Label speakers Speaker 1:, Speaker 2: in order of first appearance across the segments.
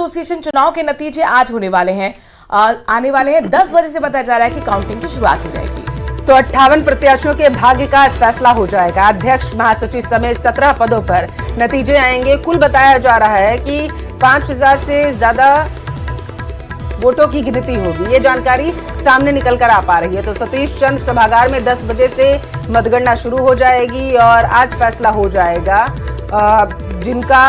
Speaker 1: Association चुनाव के नतीजे आज होने वाले हैं, आने वाले हैं 10 बजे से बताया जा रहा है कि काउंटिंग की शुरुआत हो जाएगी।
Speaker 2: तो 58 प्रत्याशियों के भाग्य का आज फैसला हो जाएगा। अध्यक्ष, महासचिव समेत 17 पदों पर नतीजे आएंगे। कुल बताया जा रहा है कि 5000 से ज्यादा वोटों की गिनती होगी। ये जानकारी सामने निकल कर आ पा रही है। तो सतीश चंद्र सभागार में 10 बजे से मतगणना शुरू हो जाएगी और आज फैसला हो जाएगा। जिनका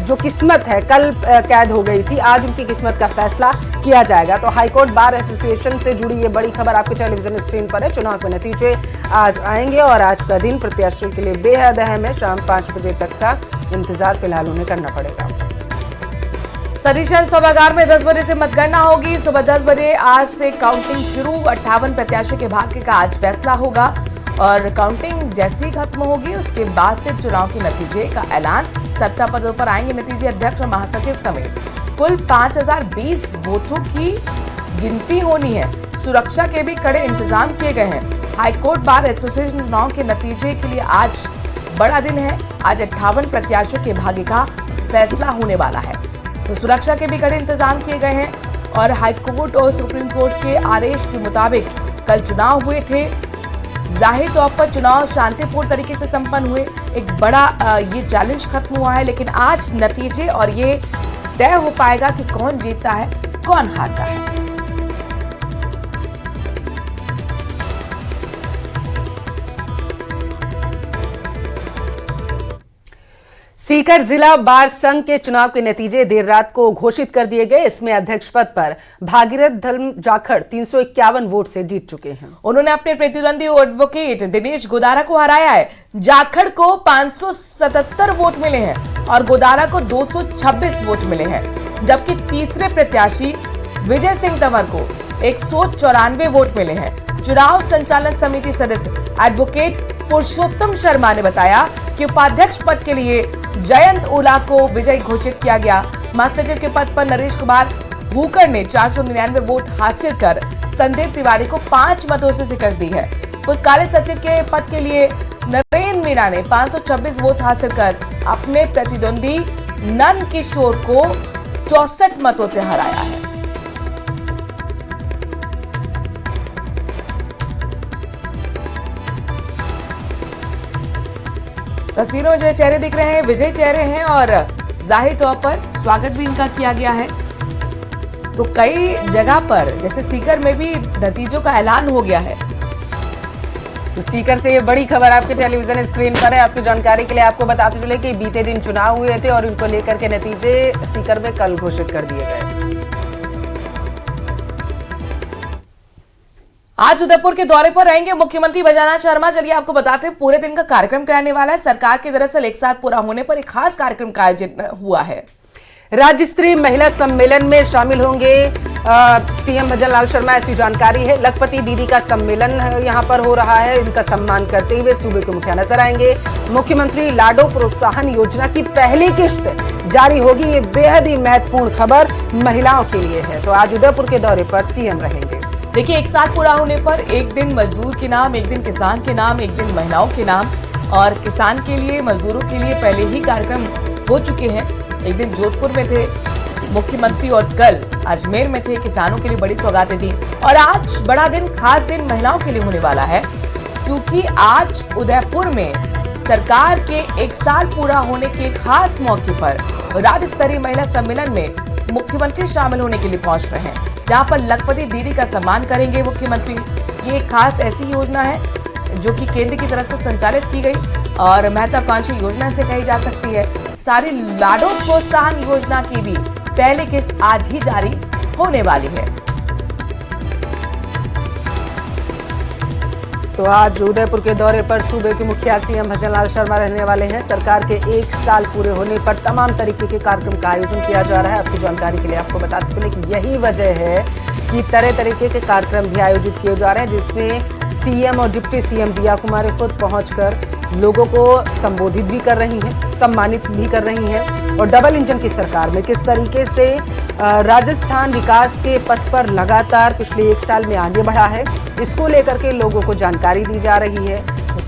Speaker 2: जो किस्मत है कल कैद हो गई थी, आज उनकी किस्मत का फैसला किया जाएगा। तो हाईकोर्ट बार एसोसिएशन से जुड़ी ये बड़ी खबर आपके टेलीविजन स्क्रीन पर है। चुनाव के नतीजे आज आएंगे और आज का दिन प्रत्याशियों के लिए बेहद अहम है। शाम 5 बजे तक का इंतजार फिलहाल उन्हें करना पड़ेगा।
Speaker 1: सतीश चंद्र सभागार में 10 बजे से मतगणना होगी। सुबह 10 बजे आज से काउंटिंग शुरू। 58 प्रत्याशियों के भाग्य का आज फैसला होगा और काउंटिंग जैसे ही खत्म होगी उसके बाद से चुनाव के नतीजे का ऐलान। 17 पदों पर आएंगे नतीजे। अध्यक्ष और महासचिव समेत कुल 5020 वोटों की गिनती होनी है। सुरक्षा के भी कड़े इंतजाम किए गए हैं। हाईकोर्ट बार एसोसिएशन चुनाव के नतीजे के लिए आज बड़ा दिन है। आज 58 प्रत्याशियों के भाग्य का फैसला होने वाला है। तो सुरक्षा के भी कड़े इंतजाम किए गए हैं और हाईकोर्ट और सुप्रीम कोर्ट के आदेश के मुताबिक कल चुनाव हुए थे। जाहिर तौर पर चुनाव शांतिपूर्ण तरीके से संपन्न हुए। एक बड़ा ये चैलेंज खत्म हुआ है, लेकिन आज नतीजे और ये तय हो पाएगा कि कौन जीतता है, कौन हारता है।
Speaker 2: सीकर जिला बार संघ के चुनाव के नतीजे देर रात को घोषित कर दिए गए। इसमें अध्यक्ष पद पर भागीरथ धर्म जाखड़ 351 वोट से जीत चुके हैं।
Speaker 1: उन्होंने अपने प्रतिद्वंदी एडवोकेट दिनेश गोदारा को हराया है। जाखड़ को 577 वोट मिले हैं और गोदारा को 226 वोट मिले हैं, जबकि तीसरे प्रत्याशी विजय सिंह तंवर को 194 वोट मिले हैं। चुनाव संचालन समिति सदस्य एडवोकेट पुरुषोत्तम शर्मा ने बताया कि उपाध्यक्ष पद के लिए जयंत ओला को विजयी घोषित किया गया। महासचिव के पद पर नरेश कुमार भूकर ने 499 वोट हासिल कर संदीप तिवारी को 5 मतों से शिकस्त दी है। पुस्तकालय सचिव के पद के लिए नरेन मीणा ने 526 वोट हासिल कर अपने प्रतिद्वंदी नंद किशोर को 64 मतों से हराया है। तस्वीरों में जो चेहरे दिख रहे हैं विजयी चेहरे हैं और जाहिर तौर पर स्वागत भी इनका किया गया है। तो कई जगह पर जैसे सीकर में भी नतीजों का ऐलान हो गया है।
Speaker 2: तो सीकर से ये बड़ी खबर आपके टेलीविजन स्क्रीन पर है। आपकी जानकारी के लिए आपको बताते चले कि बीते दिन चुनाव हुए थे और इनको लेकर के नतीजे सीकर में कल घोषित कर दिए गए।
Speaker 1: आज उदयपुर के दौरे पर रहेंगे मुख्यमंत्री भजनलाल शर्मा। चलिए आपको बताते हैं पूरे दिन का कार्यक्रम कराने वाला है। सरकार के दरअसल एक साल पूरा होने पर एक खास कार्यक्रम का आयोजन हुआ है।
Speaker 2: राज्य स्तरीय महिला सम्मेलन में शामिल होंगे सीएम भजनलाल शर्मा, ऐसी जानकारी है। लखपति दीदी का सम्मेलन यहां पर हो रहा है। इनका सम्मान करते हुए सूबे के मुखिया नजर आएंगे। मुख्यमंत्री लाडो प्रोत्साहन योजना की पहली किश्त जारी होगी। ये बेहद ही महत्वपूर्ण खबर महिलाओं के लिए है। तो आज उदयपुर के दौरे पर सीएम रहेंगे।
Speaker 1: देखिए, एक साथ पूरा होने पर एक दिन मजदूर के नाम, एक दिन किसान के नाम, एक दिन महिलाओं के नाम। और किसान के लिए, मजदूरों के लिए पहले ही कार्यक्रम हो चुके हैं। एक दिन जोधपुर में थे मुख्यमंत्री और कल अजमेर में थे। किसानों के लिए बड़ी सौगातें दी और आज बड़ा दिन, खास दिन महिलाओं के लिए होने वाला है, क्योंकि आज उदयपुर में सरकार के एक साल पूरा होने के खास मौके पर राज्य स्तरीय महिला सम्मेलन में मुख्यमंत्री शामिल होने के लिए पहुंच रहे हैं, जहां पर लखपति दीदी का सम्मान करेंगे मुख्यमंत्री। ये खास ऐसी योजना है जो कि केंद्र की तरफ से संचालित की गई और महत्वाकांक्षी योजना से कही जा सकती है। सारी लाडो प्रोत्साहन योजना की भी पहली किस्त आज ही जारी होने वाली है।
Speaker 2: तो आज उदयपुर के दौरे पर सूबे के मुखिया सीएम भजनलाल शर्मा रहने वाले हैं। सरकार के एक साल पूरे होने पर तमाम तरीके के कार्यक्रम का आयोजन किया जा रहा है। आपकी जानकारी के लिए आपको बताते चले कि यही वजह है कि तरह तरीके के कार्यक्रम भी आयोजित किए जा रहे हैं, जिसमें सीएम और डिप्टी सीएम दिया कुमारी खुद पहुंचकर लोगों को संबोधित भी कर रही हैं, सम्मानित भी कर रही हैं। और डबल इंजन की सरकार में किस तरीके से राजस्थान विकास के पथ पर लगातार पिछले एक साल में आगे बढ़ा है, इसको लेकर के लोगों को जानकारी दी जा रही है।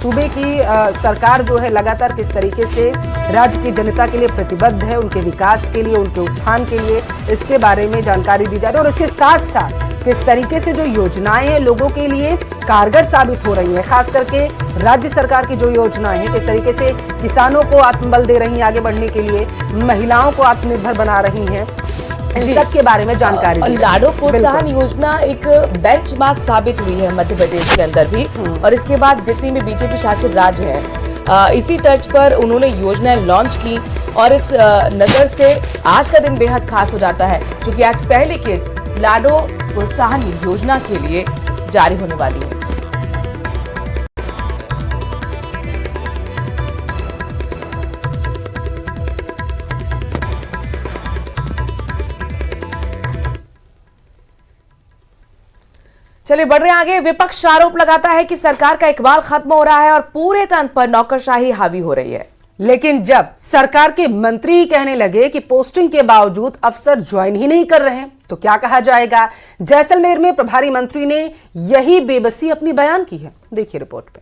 Speaker 2: सूबे की सरकार जो है लगातार किस तरीके से राज्य की जनता के लिए प्रतिबद्ध है, उनके विकास के लिए, उनके उत्थान के लिए, इसके बारे में जानकारी दी जा रही है। और इसके साथ साथ किस तरीके से जो योजनाएं हैं लोगों के लिए कारगर साबित हो रही हैं, खास करके राज्य सरकार की जो योजनाएं हैं किस तरीके से किसानों को आत्मबल दे रही हैं आगे बढ़ने के लिए, महिलाओं को आत्मनिर्भर बना रही हैं, इन सब के बारे में जानकारी दी।
Speaker 1: लाडो प्रोत्साहन योजना एक बेंचमार्क साबित हुई है मध्य प्रदेश के अंदर भी, और इसके बाद जितनी भी बीजेपी शासित राज्य हैं इसी तर्ज पर उन्होंने योजनाएं लॉन्च की। और इस नजर से आज का दिन बेहद खास हो जाता है क्योंकि आज पहली किस्त लाडो प्रोत्साहन योजना के लिए जारी होने वाली है। चलिए बढ़ रहे हैं आगे। विपक्ष आरोप लगाता है कि सरकार का इकबाल खत्म हो रहा है और पूरे तंत्र पर नौकरशाही हावी हो रही है।
Speaker 2: लेकिन जब सरकार के मंत्री ही कहने लगे कि पोस्टिंग के बावजूद अफसर ज्वाइन ही नहीं कर रहे हैं तो क्या कहा जाएगा। जैसलमेर में प्रभारी मंत्री ने यही बेबसी अपनी बयान की है, देखिए रिपोर्ट पे।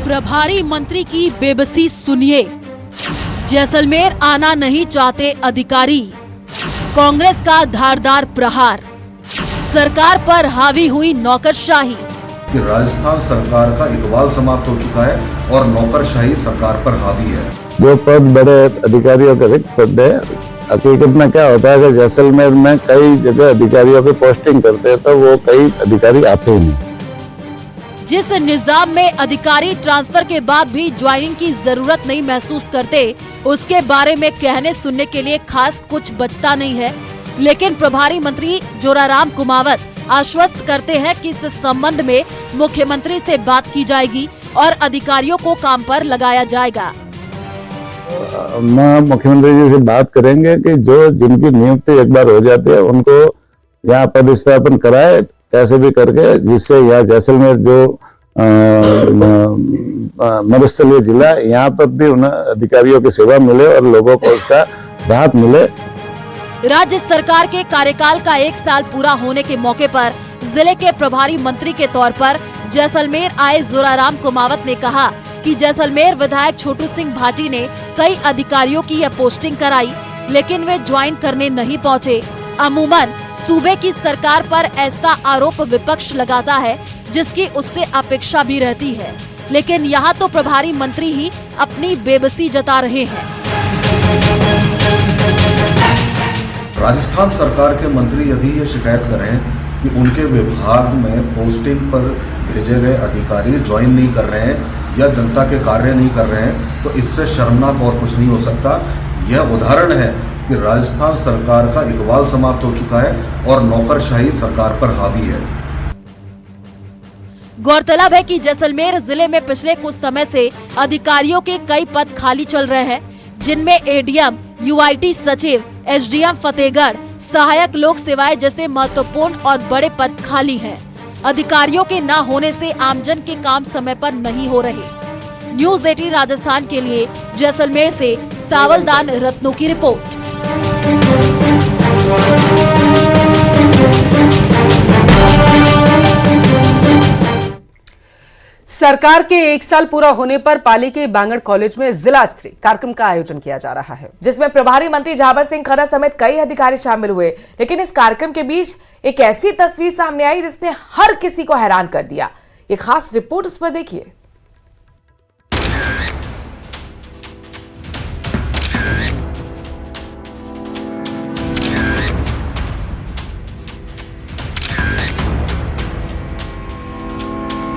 Speaker 3: प्रभारी मंत्री की बेबसी सुनिए। जैसलमेर आना नहीं चाहते अधिकारी, कांग्रेस का धारदार प्रहार, सरकार पर हावी हुई नौकरशाही।
Speaker 4: कि राजस्थान सरकार का इकबाल समाप्त हो चुका है और नौकरशाही सरकार पर हावी है।
Speaker 5: जो पद बड़े अधिकारियों के रिक्त पद है, हकीकत में क्या होता है कि जैसलमेर में कई जगह अधिकारियों की पोस्टिंग करते हैं तो वो कई अधिकारी आते ही नहीं।
Speaker 3: जिस निजाम में अधिकारी ट्रांसफर के बाद भी ज्वाइनिंग की जरूरत नहीं महसूस करते, उसके बारे में कहने सुनने के लिए खास कुछ बचता नहीं है। लेकिन प्रभारी मंत्री जोराराम कुमावत आश्वस्त करते हैं कि इस संबंध में मुख्यमंत्री से बात की जाएगी और अधिकारियों को काम पर लगाया जाएगा।
Speaker 5: मैं मुख्यमंत्री जी से बात करेंगे कि जो जिनकी नियुक्ति एक बार हो जाती है उनको यहाँ पदस्थापन कराए कैसे भी करके, जिससे यहाँ जैसलमेर जो मरुस्थलीय जिला, यहाँ पर भी उन्हें अधिकारियों की सेवा मिले और लोगों को उसका राहत मिले।
Speaker 3: राज्य सरकार के कार्यकाल का 1 साल पूरा होने के मौके पर जिले के प्रभारी मंत्री के तौर पर जैसलमेर आए जोराराम कुमावत ने कहा कि जैसलमेर विधायक छोटू सिंह भाटी ने कई अधिकारियों की यह पोस्टिंग कराई, लेकिन वे ज्वाइन करने नहीं पहुंचे। अमूमन सूबे की सरकार पर ऐसा आरोप विपक्ष लगाता है जिसकी उससे अपेक्षा भी रहती है, लेकिन यहाँ तो प्रभारी मंत्री ही अपनी बेबसी जता रहे हैं।
Speaker 4: राजस्थान सरकार के मंत्री यदि ये शिकायत करें कि उनके विभाग में पोस्टिंग पर भेजे गए अधिकारी ज्वाइन नहीं कर रहे हैं या जनता के कार्य नहीं कर रहे हैं, तो इससे शर्मनाक और कुछ नहीं हो सकता। यह उदाहरण है कि राजस्थान सरकार का इकबाल समाप्त हो चुका है और नौकरशाही सरकार पर हावी है।
Speaker 3: गौरतलब है कि जैसलमेर जिले में पिछले कुछ समय से अधिकारियों के कई पद खाली चल रहे हैं, जिनमें एडीएम, यूआईटी सचिव, एसडीएम फतेहगढ़, सहायक लोक सेवाएं जैसे महत्वपूर्ण और बड़े पद खाली हैं। अधिकारियों के न होने से आमजन के काम समय पर नहीं हो रहे। न्यूज़ 18 राजस्थान के लिए जैसलमेर से सावलदान रत्नों की रिपोर्ट।
Speaker 2: सरकार के 1 साल पूरा होने पर पाली के बांगड़ कॉलेज में जिला स्तरीय कार्यक्रम का आयोजन किया जा रहा है,
Speaker 1: जिसमें प्रभारी मंत्री झाबर सिंह खन्ना समेत कई अधिकारी शामिल हुए। लेकिन इस कार्यक्रम के बीच एक ऐसी तस्वीर सामने आई जिसने हर किसी को हैरान कर दिया। एक खास रिपोर्ट उस पर देखिए।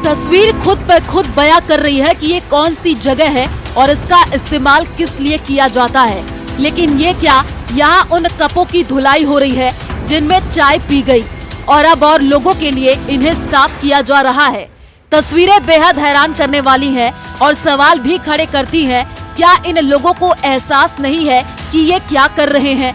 Speaker 3: तस्वीर खुद पर खुद बयां कर रही है कि ये कौन सी जगह है और इसका इस्तेमाल किस लिए किया जाता है। लेकिन ये क्या, यहाँ उन कपों की धुलाई हो रही है जिनमें चाय पी गई और अब और लोगों के लिए इन्हें साफ किया जा रहा है। तस्वीरें बेहद हैरान करने वाली हैं और सवाल भी खड़े करती हैं। क्या इन लोगों को एहसास नहीं है कि ये क्या कर रहे हैं?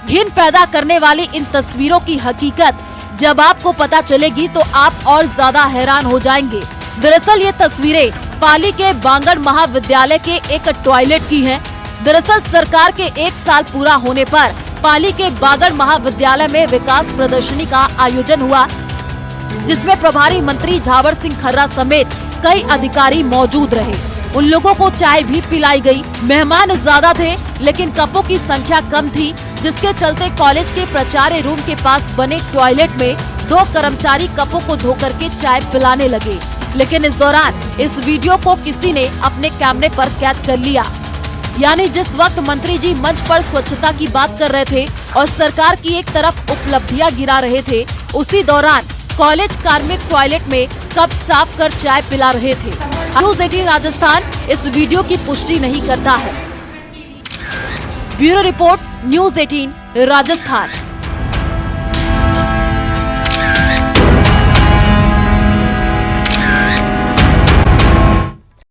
Speaker 3: घिन पैदा करने वाली इन तस्वीरों की हकीकत जब आपको पता चलेगी तो आप और ज्यादा हैरान हो जाएंगे। दरअसल ये तस्वीरें पाली के बांगड़ महाविद्यालय के एक टॉयलेट की हैं। दरअसल सरकार के 1 साल पूरा होने पर पाली के बागड़ महाविद्यालय में विकास प्रदर्शनी का आयोजन हुआ, जिसमें प्रभारी मंत्री झावर सिंह खर्रा समेत कई अधिकारी मौजूद रहे। उन लोगों को चाय भी पिलाई गई। मेहमान ज्यादा थे लेकिन कपों की संख्या कम थी, जिसके चलते कॉलेज के प्राचार्य रूम के पास बने टॉयलेट में 2 कर्मचारी कपों को धोकर के चाय पिलाने लगे। लेकिन इस दौरान इस वीडियो को किसी ने अपने कैमरे पर कैद कर लिया। यानी जिस वक्त मंत्री जी मंच पर स्वच्छता की बात कर रहे थे और सरकार की एक तरफ उपलब्धियां गिरा रहे थे, उसी दौरान कॉलेज कार्मिक टॉयलेट में कप साफ कर चाय पिला रहे थे। न्यूज़ 18 राजस्थान इस वीडियो की पुष्टि नहीं करता है। Bureau report, news 18 Rajasthan.